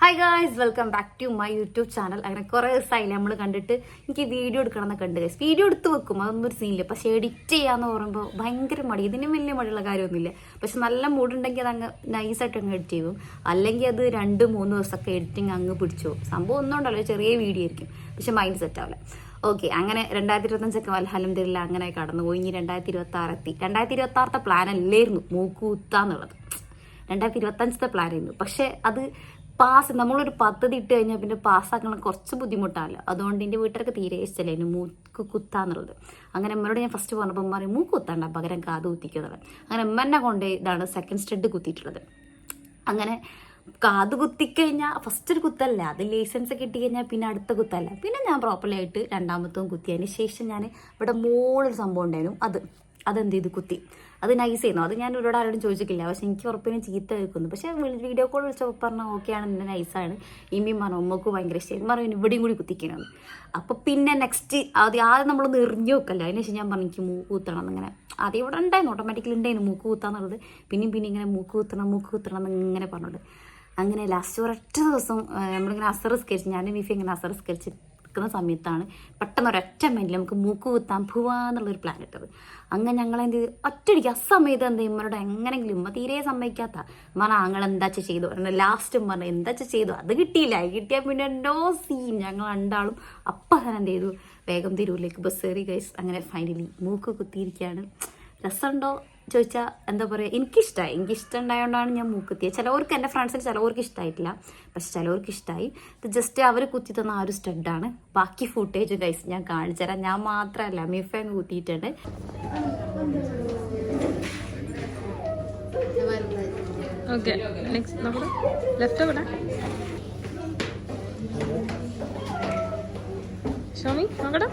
Hi guys, welcome back to my YouTube channel. അങ്ങനെ കുറേ ദിവസമായില്ലേ നമ്മൾ കണ്ടിട്ട്. എനിക്ക് വീഡിയോ എടുക്കണം എന്നൊക്കെ ഉണ്ട് ഗൈസ്. വീഡിയോ എടുത്ത് വെക്കും, അതൊന്നും ഒരു സീനില്ല. പക്ഷെ എഡിറ്റ് ചെയ്യാന്ന് പറയുമ്പോൾ ഭയങ്കര മടി. ഇതിനും വലിയ മടിയുള്ള കാര്യമൊന്നുമില്ല. പക്ഷെ നല്ല മൂഡുണ്ടെങ്കിൽ അത് അങ്ങ് നൈസായിട്ട് അങ്ങ് എഡിറ്റ് ചെയ്യും. അല്ലെങ്കിൽ അത് 2-3 ദിവസമൊക്കെ എഡിറ്റിങ് അങ്ങ് പിടിച്ചു. സംഭവം ഒന്നും ഉണ്ടല്ലോ, ചെറിയ വീഡിയോ ആയിരിക്കും, പക്ഷെ മൈൻഡ് സെറ്റ് ആവില്ല. ഓക്കെ, അങ്ങനെ 2025 അൽഹംദുലില്ലാ അങ്ങനെ കടന്നു പോയി. ഇനി 2026 എത്തി. 2026 പ്ലാൻ അല്ലായിരുന്നു മൂക്കുത്താന്നുള്ളത്. 2025 പ്ലാൻ ആയിരുന്നു. പക്ഷെ അത് നമ്മളൊരു പദ്ധതി ഇട്ട് കഴിഞ്ഞാൽ പിന്നെ പാസ്സാക്കണം കുറച്ച് ബുദ്ധിമുട്ടാണല്ലോ. അതുകൊണ്ട് എൻ്റെ വീട്ടുകാർക്ക് തീരെ ഇഷ്ടമല്ല അതിന് മൂക്ക് കുത്താന്നുള്ളത്. അങ്ങനെ അമ്മയോട് ഞാൻ ഫസ്റ്റ് പറഞ്ഞപ്പോൾ അമ്മ പറയും മൂക്ക് കുത്താണ്ട, പകരം കാത് കുത്തിക്കുന്നത്. അങ്ങനെ അമ്മ എന്നെ കൊണ്ട് ഇതാണ് സെക്കൻഡ് സ്റ്റഡ് കുത്തിയിട്ടുള്ളത്. അങ്ങനെ കാത് കുത്തിക്കഴിഞ്ഞാൽ ഫസ്റ്റ് ഒരു കുത്തല്ല, അത് ലൈസൻസ് കിട്ടിക്കഴിഞ്ഞാൽ പിന്നെ അടുത്ത കുത്തല്ല. പിന്നെ ഞാൻ പ്രോപ്പർലി ആയിട്ട് രണ്ടാമത്തവും കുത്തിയതിന് ശേഷം ഞാൻ ഇവിടെ മോളൊരു സംഭവം ഉണ്ടായിരുന്നു, അതെന്ത് ചെയ്ത് കുത്തി. അത് നൈസ് ചെയ്യുന്നു. അത് ഞാൻ ഇവരോട് ആരോടും ചോദിച്ചിട്ടില്ല. പക്ഷെ എനിക്ക് ഉറപ്പിനും ചീത്ത കേൾക്കുന്നു. പക്ഷെ വീഡിയോ കോൾ വിളിച്ചപ്പോൾ പറഞ്ഞാൽ ഓക്കെയാണ്, എൻ്റെ നൈസാണ്. ഇമ്മിയും പറഞ്ഞു ഉമ്മക്ക് ഭയങ്കര ഇഷ്ടമായി. പറഞ്ഞു ഇവിടെയും കൂടി കുത്തിക്കണം. അപ്പോൾ പിന്നെ നെക്സ്റ്റ് ആദ്യം നമ്മളൊന്ന് എറിഞ്ഞു വെക്കല്ലോ. അതിനുശേഷം ഞാൻ പറഞ്ഞു എനിക്ക് മൂക്ക് കുത്തണം എന്നിങ്ങനെ. ആദ്യം ഇവിടെ ഉണ്ടായിരുന്നു, ഓട്ടോമാറ്റിക്കലി ഉണ്ടായിരുന്നു മൂക്ക് കുത്താന്നുള്ളത്. പിന്നെയും ഇങ്ങനെ മൂക്ക് കുത്തണം എന്നിങ്ങനെ പറഞ്ഞോണ്ട് അങ്ങനെ ലാസ്റ്റ് ഒരൊറ്റ ദിവസം നമ്മളിങ്ങനെ അസറിസ്കരിച്ച്, ഞാനും വിഫി ഇങ്ങനെ അസറിസ്കരിച്ച് നിൽക്കുന്ന സമയത്താണ് പെട്ടെന്ന് ഒരൊറ്റ മൈൻഡിൽ നമുക്ക് മൂക്ക് കുത്താൻ പോവാന്നുള്ളൊരു പ്ലാൻ ഇട്ടത്. അങ്ങനെ ഞങ്ങളെന്ത് ചെയ്ത് ഒറ്റയടിക്ക് സമയത്ത് എന്ത് ഇമ്മനോട് എങ്ങനെയെങ്കിലും ഉമ്മ തീരെ സമ്മതിക്കാത്ത പറഞ്ഞാൽ ആങ്ങൾ എന്താച്ച ചെയ്തു പറഞ്ഞു. ലാസ്റ്റും പറഞ്ഞു എന്താച്ച ചെയ്തു, അത് കിട്ടിയില്ല. കിട്ടിയാൽ പിന്നെ നോ സീൻ. ഞങ്ങൾ രണ്ടാളും അപ്പം തന്നെ എന്ത് ചെയ്തു, വേഗം തിരൂരിലേക്ക് ബസ് കയറി ഗൈസ്. അങ്ങനെ ഫൈനലി മൂക്ക് കുത്തിയിരിക്കുകയാണ്. രസമുണ്ടോ ചോദിച്ചാൽ എന്താ പറയുക, എനിക്കിഷ്ടമായി. എനിക്കിഷ്ടം ഉണ്ടായതുകൊണ്ടാണ് ഞാൻ മൂക്കുത്തിയത്. ചിലവർക്ക്, എൻ്റെ ഫ്രണ്ട്സിന് ചിലവർക്ക് ഇഷ്ടമായിട്ടില്ല, പക്ഷെ ചിലവർക്ക് ഇഷ്ടമായി. ഇത് ജസ്റ്റ് അവർ കുത്തി തന്ന ആ ഒരു സ്റ്റഡാണ്. ബാക്കി ഫുട്ടേജ് ഗൈസ് ഞാൻ കാണിച്ചു തരാം. ഞാൻ മാത്രമല്ല, മിഫയും കുത്തിയിട്ടുണ്ട്. ഓക്കെ, നെക്സ്റ്റ് നോക്കട്ടെ, ലെഫ്റ്റ് നോക്കട്ടെ. ഷോമി നോക്കട്ടെ,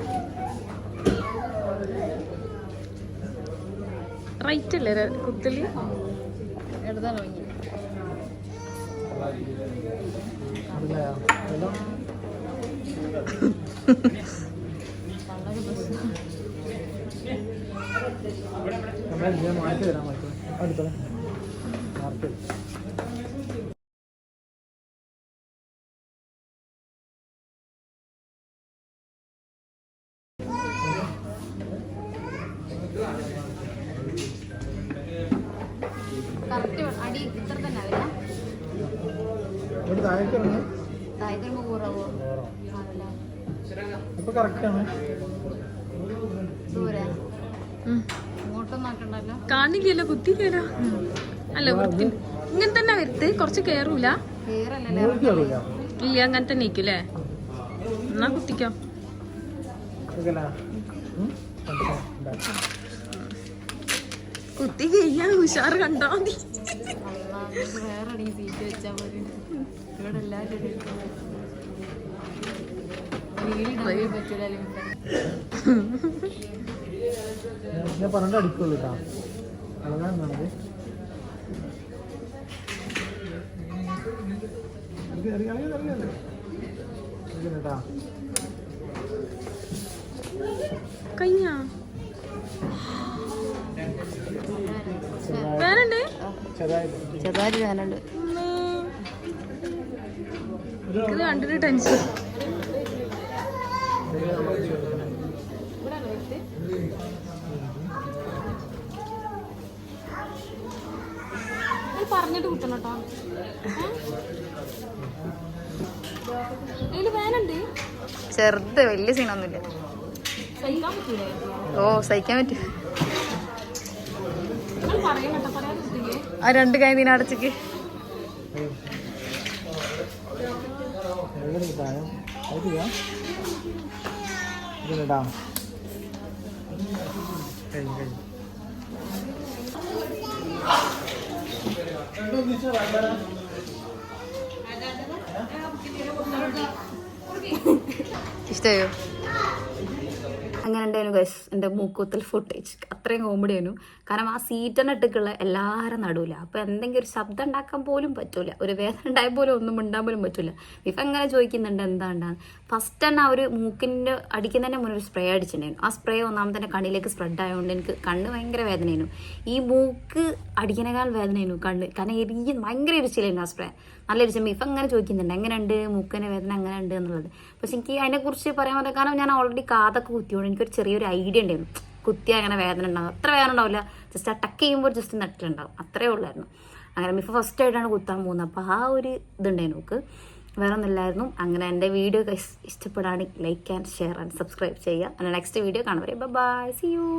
റൈറ്റ് അല്ലേ കുത്തല്? എടുത്താണോ മാറ്റി തരാം. അടുത്ത അടി ഇത്ര തന്നെ കാണില്ലല്ലോ, കുത്തിയില്ലല്ലോ. അല്ല വൃത്തി ഇങ്ങനെ തന്നെ വരുത്ത്, കുറച്ച് കേറൂല. ഇല്ല അങ്ങനെ തന്നെ ഇരിക്കൂലേ? എന്നാ കുത്തിക്കോ. കുത്തി കഴിഞ്ഞാൽ ഉഷാറ് കണ്ടാ മതി. വേറെ സീറ്റ് വെച്ചാൽ മതി. ഇവിടെ എല്ലാവരും ഞാൻ പറഞ്ഞിട്ട് അടിക്കുള്ളൂ കേട്ടോ. അളകാണെന്നാണത്. കഴിഞ്ഞ വേനുണ്ട്, ചെറുതായിട്ട് വേനുണ്ട്. ഇത് കണ്ടിട്ട് ടെൻഷൻ. പറഞ്ഞിട്ട് കുത്തണം കേട്ടോ. ഇതില് വേനുണ്ട്, ചെറുത്, വലിയ സീനൊന്നുമില്ല. സഹിക്കാൻ പറ്റൂലേ? ഓ സഹിക്കാൻ പറ്റും. പറയുന്നുണ്ടോ, പറയാൻ പറ്റില്ലേ? ആ 2 കൈ നീന അടച്ചിക്ക്. ഇഷ്ടയോ? അങ്ങനെ ഉണ്ടായിരുന്നു ഗൈസ് എൻ്റെ മൂക്കുത്തൽ ഫുട്ടേജ്. അത്രയും കോമഡി ആയിരുന്നു. കാരണം ആ സീറ്റിനെ ഇട്ടൊക്കെയുള്ള എല്ലാവരും നടുവില്ല. അപ്പോൾ എന്തെങ്കിലും ഒരു ശബ്ദം ഉണ്ടാക്കാൻ പോലും പറ്റൂല, ഒരു വേദന ഉണ്ടായാൽ പോലും ഒന്നും മിണ്ടാൻ പോലും പറ്റൂല. ഇപ്പം അങ്ങനെ ചോദിക്കുന്നുണ്ട് എന്താണ്ടാന്ന്. ഫസ്റ്റ് തന്നെ അവർ മൂക്കിൻ്റെ അടിക്കുന്നതിൻ്റെ മുന്നേ ഒരു സ്പ്രേ അടിച്ചിട്ടുണ്ടായിരുന്നു. ആ സ്പ്രേ ഒന്നാമത്തെ കണ്ണിലേക്ക് സ്പ്രെഡ് ആയതുകൊണ്ട് എനിക്ക് കണ്ണ് ഭയങ്കര വേദനയായിരുന്നു. ഈ മൂക്ക് അടിക്കുന്നതിനേക്കാൾ വേദനയായിരുന്നു കണ്ണ്. കാരണം ഭയങ്കര ഇരിച്ചില്ലായിരുന്നു ആ സ്പ്രേ, നല്ല ഇരിച്ചുമ്പോൾ. ഇപ്പം അങ്ങനെ ചോദിക്കുന്നുണ്ട് എങ്ങനെയുണ്ട് മൂക്കിൻ്റെ വേദന എങ്ങനെ ഉണ്ട് എന്നുള്ളത്. പക്ഷെ എനിക്ക് അതിനെക്കുറിച്ച് പറയാൻ പറ്റില്ല. കാരണം ഞാൻ ഓൾറെഡി കാതൊക്കെ കുത്തിയോണ്ട് എനിക്കൊരു ചെറിയൊരു ഐഡിയ ഉണ്ടായിരുന്നു. കുത്തിയ അങ്ങനെ വേദന ഉണ്ടാവും, അത്ര വേദന ഉണ്ടാവില്ല, ജസ്റ്റ് അട്ടക്ക് ചെയ്യുമ്പോൾ ജസ്റ്റ് നെറ്റിലുണ്ടാവും, അത്രേ ഉള്ളായിരുന്നു. അങ്ങനെ മിഫ ഫസ്റ്റ് ആയിട്ടാണ് കുത്താൻ പോകുന്നത്. അപ്പോൾ ആ ഒരു ഇതുണ്ടായിരുന്നു നോക്ക്, വേറെ ഒന്നുമില്ലായിരുന്നു. അങ്ങനെ എൻ്റെ വീഡിയോ ഇഷ്ടപ്പെടുകയാണെങ്കിൽ like and share and subscribe ചെയ്യുക. അങ്ങനെ നെക്സ്റ്റ് വീഡിയോ കാണുവരെ ബൈ, സീ യു.